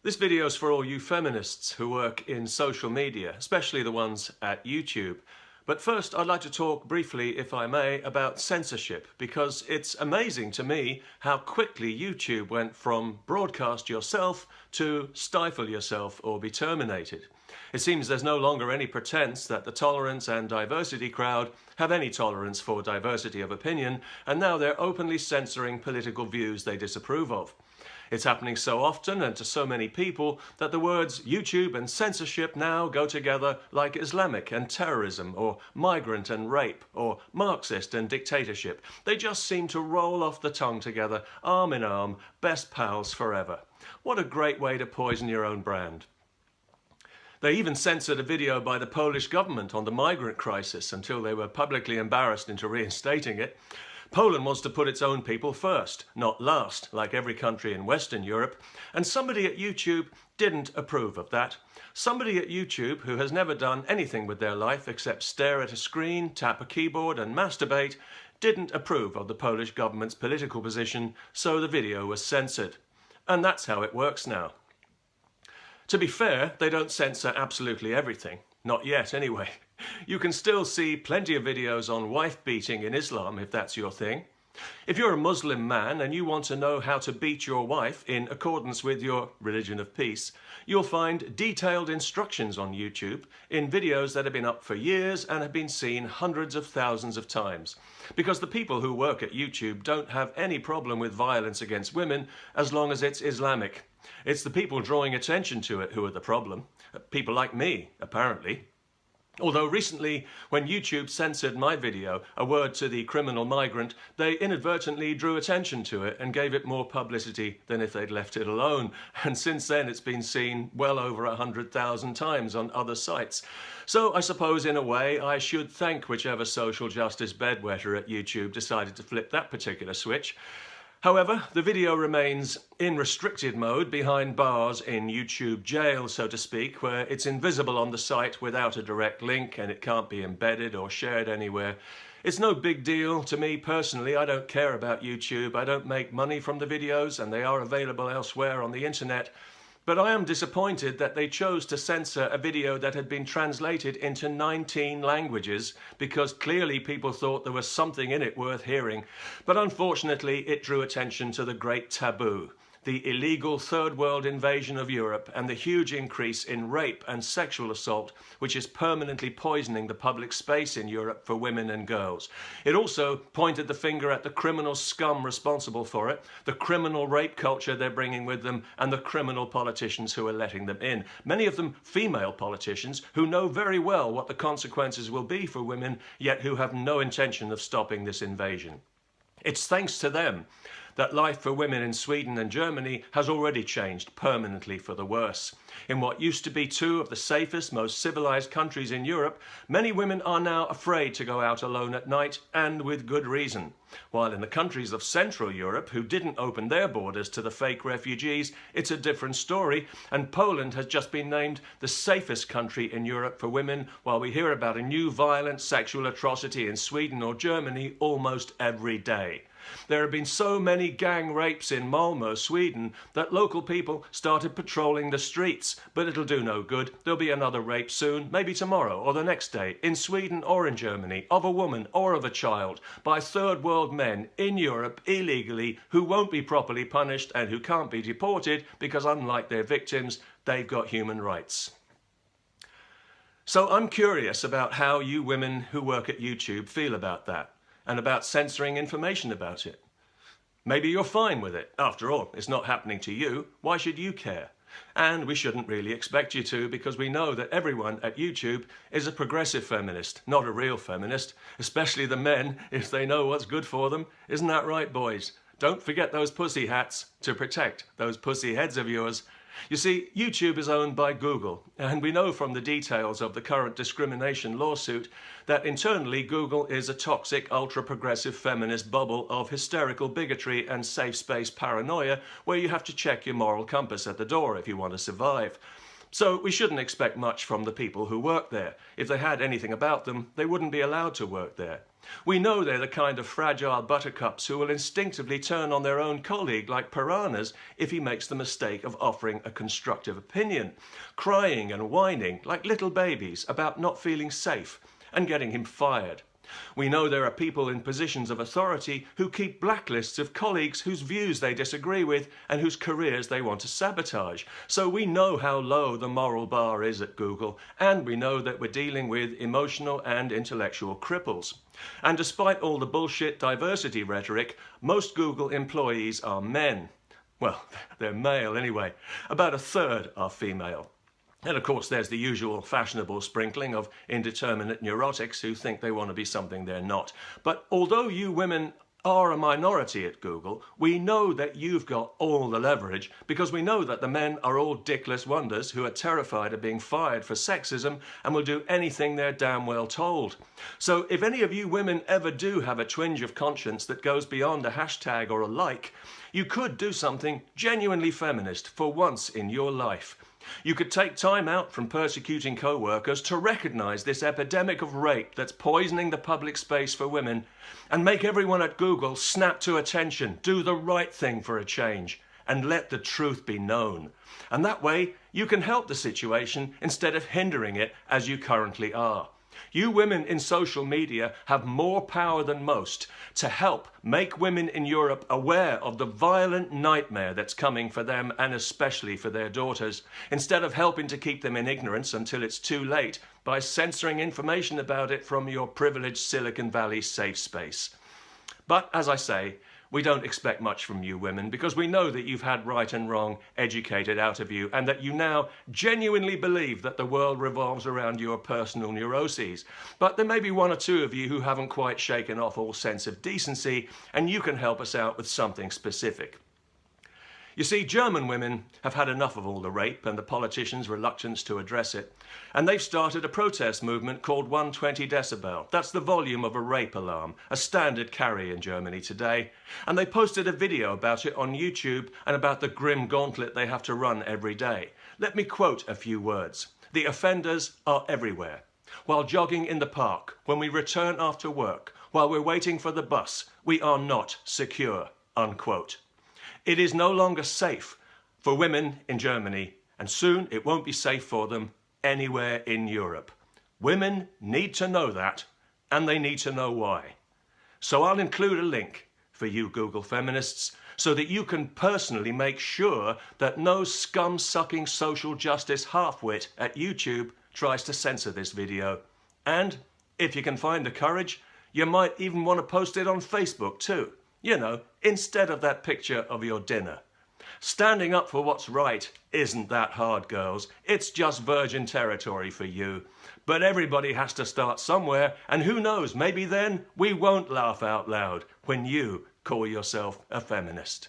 This video is for all you feminists who work in social media, especially the ones at YouTube. But first, I'd like to talk briefly, if I may, about censorship, because it's amazing to me how quickly YouTube went from broadcast yourself to stifle yourself or be terminated. It seems there's no longer any pretense that the tolerance and diversity crowd have any tolerance for diversity of opinion, and now they're openly censoring political views they disapprove of. It's happening so often and to so many people that the words YouTube and censorship now go together like Islamic and terrorism, or migrant and rape, or Marxist and dictatorship. They just seem to roll off the tongue together, arm in arm, best pals forever. What a great way to poison your own brand. They even censored a video by the Polish government on the migrant crisis until they were publicly embarrassed into reinstating it. Poland wants to put its own people first, not last, like every country in Western Europe, and somebody at YouTube didn't approve of that. Somebody at YouTube who has never done anything with their life except stare at a screen, tap a keyboard and masturbate, didn't approve of the Polish government's political position, so the video was censored. And that's how it works now. To be fair, they don't censor absolutely everything. Not yet, anyway. You can still see plenty of videos on wife beating in Islam if that's your thing. If you're a Muslim man and you want to know how to beat your wife in accordance with your religion of peace, you'll find detailed instructions on YouTube in videos that have been up for years and have been seen hundreds of thousands of times. Because the people who work at YouTube don't have any problem with violence against women as long as it's Islamic. It's the people drawing attention to it who are the problem. People like me, apparently. Although recently, when YouTube censored my video, A Word to the Criminal Migrant, they inadvertently drew attention to it and gave it more publicity than if they'd left it alone. And since then, it's been seen well over 100,000 times on other sites. So I suppose, in a way, I should thank whichever social justice bedwetter at YouTube decided to flip that particular switch. However, the video remains in restricted mode behind bars in YouTube jail, so to speak, where it's invisible on the site without a direct link and it can't be embedded or shared anywhere. It's no big deal to me personally. I don't care about YouTube. I don't make money from the videos and they are available elsewhere on the internet. But I am disappointed that they chose to censor a video that had been translated into 19 languages because clearly people thought there was something in it worth hearing. But unfortunately, it drew attention to the great taboo, the illegal third world invasion of Europe and the huge increase in rape and sexual assault, which is permanently poisoning the public space in Europe for women and girls. It also pointed the finger at the criminal scum responsible for it, the criminal rape culture they're bringing with them, and the criminal politicians who are letting them in. Many of them female politicians who know very well what the consequences will be for women, yet who have no intention of stopping this invasion. It's thanks to them that life for women in Sweden and Germany has already changed permanently for the worse. In what used to be two of the safest, most civilized countries in Europe, many women are now afraid to go out alone at night, and with good reason. While in the countries of Central Europe, who didn't open their borders to the fake refugees, it's a different story, and Poland has just been named the safest country in Europe for women, while we hear about a new violent sexual atrocity in Sweden or Germany almost every day. There have been so many gang rapes in Malmö, Sweden, that local people started patrolling the streets. But it'll do no good. There'll be another rape soon, maybe tomorrow or the next day, in Sweden or in Germany, of a woman or of a child, by third world men in Europe illegally who won't be properly punished and who can't be deported because, unlike their victims, they've got human rights. So I'm curious about how you women who work at YouTube feel about that, and about censoring information about it. Maybe you're fine with it. After all, it's not happening to you. Why should you care? And we shouldn't really expect you to, because we know that everyone at YouTube is a progressive feminist, not a real feminist, especially the men, if they know what's good for them. Isn't that right, boys? Don't forget those pussy hats to protect those pussy heads of yours. You see, YouTube is owned by Google, and we know from the details of the current discrimination lawsuit that internally Google is a toxic, ultra-progressive feminist bubble of hysterical bigotry and safe space paranoia where you have to check your moral compass at the door if you want to survive. So we shouldn't expect much from the people who work there. If they had anything about them, they wouldn't be allowed to work there. We know they're the kind of fragile buttercups who will instinctively turn on their own colleague like piranhas if he makes the mistake of offering a constructive opinion, crying and whining like little babies about not feeling safe and getting him fired. We know there are people in positions of authority who keep blacklists of colleagues whose views they disagree with and whose careers they want to sabotage. So we know how low the moral bar is at Google, and we know that we're dealing with emotional and intellectual cripples. And despite all the bullshit diversity rhetoric, most Google employees are men. Well, they're male anyway. About a third are female. And of course, there's the usual fashionable sprinkling of indeterminate neurotics who think they want to be something they're not. But although you women are a minority at Google, we know that you've got all the leverage because we know that the men are all dickless wonders who are terrified of being fired for sexism and will do anything they're damn well told. So if any of you women ever do have a twinge of conscience that goes beyond a hashtag or a like, you could do something genuinely feminist for once in your life. You could take time out from persecuting co-workers to recognise this epidemic of rape that's poisoning the public space for women and make everyone at Google snap to attention, do the right thing for a change and let the truth be known. And that way you can help the situation instead of hindering it as you currently are. You women in social media have more power than most to help make women in Europe aware of the violent nightmare that's coming for them and especially for their daughters, instead of helping to keep them in ignorance until it's too late by censoring information about it from your privileged Silicon Valley safe space. But as I say, we don't expect much from you women because we know that you've had right and wrong educated out of you and that you now genuinely believe that the world revolves around your personal neuroses. But there may be one or two of you who haven't quite shaken off all sense of decency, and you can help us out with something specific. You see, German women have had enough of all the rape and the politicians' reluctance to address it, and they've started a protest movement called 120 decibel. That's the volume of a rape alarm, a standard carry in Germany today. And they posted a video about it on YouTube and about the grim gauntlet they have to run every day. Let me quote a few words. "The offenders are everywhere. While jogging in the park, when we return after work, while we're waiting for the bus, we are not secure," unquote. It is no longer safe for women in Germany, and soon it won't be safe for them anywhere in Europe. Women need to know that, and they need to know why. So I'll include a link for you Google feminists so that you can personally make sure that no scum-sucking social justice halfwit at YouTube tries to censor this video. And if you can find the courage, you might even want to post it on Facebook too. You know, instead of that picture of your dinner. Standing up for what's right isn't that hard, girls. It's just virgin territory for you. But everybody has to start somewhere, and who knows, maybe then we won't laugh out loud when you call yourself a feminist.